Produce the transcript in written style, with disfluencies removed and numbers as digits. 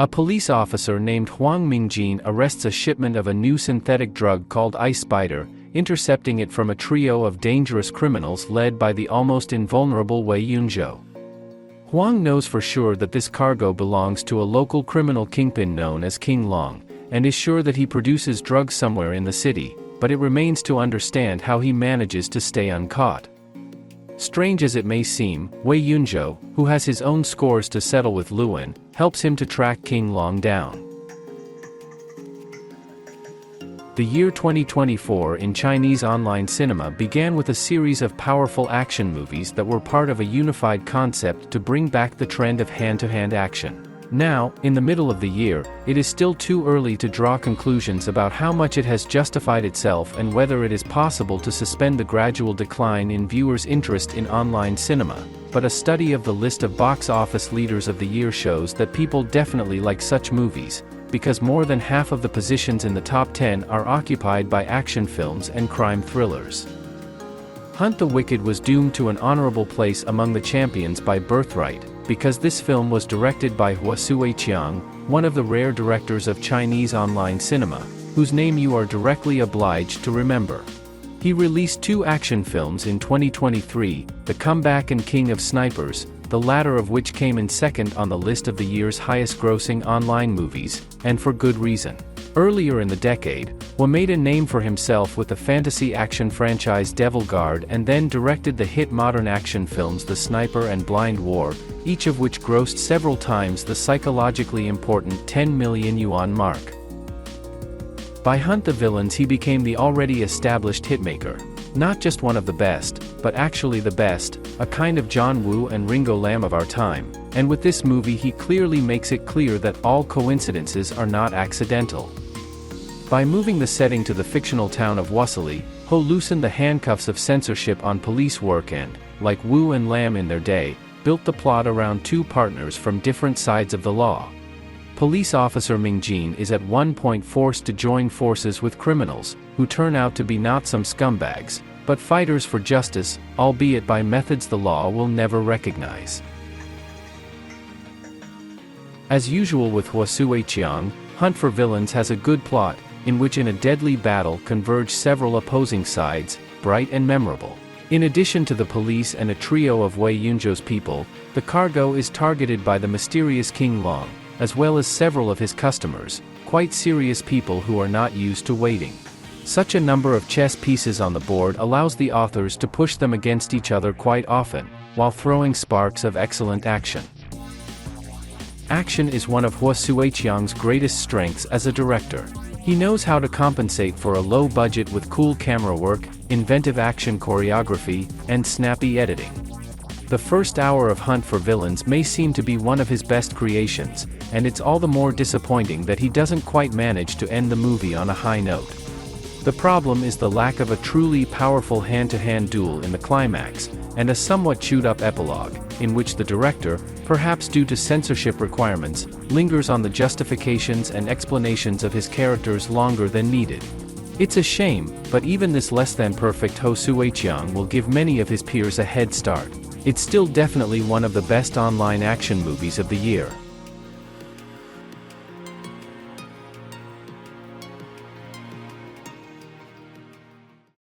A police officer named Huang Mingjin arrests a shipment of a new synthetic drug called Ice Spider, intercepting it from a trio of dangerous criminals led by the almost invulnerable Wei Yunzhou. Huang knows for sure that this cargo belongs to a local criminal kingpin known as King Long, and is sure that he produces drugs somewhere in the city, but it remains to understand how he manages to stay uncaught. Strange as it may seem, Wei Yunzhou, who has his own scores to settle with Luan, helps him to track King Long down. The year 2024 in Chinese online cinema began with a series of powerful action movies that were part of a unified concept to bring back the trend of hand-to-hand action. Now, in the middle of the year, it is still too early to draw conclusions about how much it has justified itself and whether it is possible to suspend the gradual decline in viewers' interest in online cinema, but a study of the list of box office leaders of the year shows that people definitely like such movies, because more than half of the positions in the top 10 are occupied by action films and crime thrillers. Hunt the Wicked was doomed to an honorable place among the champions by birthright, because this film was directed by Huo Sui-Qiang, one of the rare directors of Chinese online cinema, whose name you are directly obliged to remember. He released 2 action films in 2023, The Comeback and King of Snipers, the latter of which came in second on the list of the year's highest-grossing online movies, and for good reason. Earlier in the decade, Huo made a name for himself with the fantasy action franchise Devil Guard and then directed the hit modern action films The Sniper and Blind War, each of which grossed several times the psychologically important 10 million yuan mark. By Hunt the Villains he became the already established hitmaker, not just one of the best, but actually the best, a kind of John Woo and Ringo Lam of our time, and with this movie he clearly makes it clear that all coincidences are not accidental. By moving the setting to the fictional town of Wassili, Ho loosened the handcuffs of censorship on police work and, like Wu and Lam in their day, built the plot around 2 partners from different sides of the law. Police officer Mingjin is at one point forced to join forces with criminals, who turn out to be not some scumbags, but fighters for justice, albeit by methods the law will never recognize. As usual with Huo Sui-Qiang, Hunt for Villains has a good plot, in which in a deadly battle converge several opposing sides, bright and memorable. In addition to the police and a trio of Wei Yunzhou's people, the cargo is targeted by the mysterious King Long, as well as several of his customers, quite serious people who are not used to waiting. Such a number of chess pieces on the board allows the authors to push them against each other quite often, while throwing sparks of excellent action. Action is one of Huo Sui-Qiang's greatest strengths as a director. He knows how to compensate for a low budget with cool camera work, inventive action choreography, and snappy editing. The first hour of Hunt for Villains may seem to be one of his best creations, and it's all the more disappointing that he doesn't quite manage to end the movie on a high note. The problem is the lack of a truly powerful hand-to-hand duel in the climax, and a somewhat chewed-up epilogue, in which the director, perhaps due to censorship requirements, lingers on the justifications and explanations of his characters longer than needed. It's a shame, but even this less-than-perfect Huo Sui-Qiang will give many of his peers a head start. It's still definitely one of the best online action movies of the year.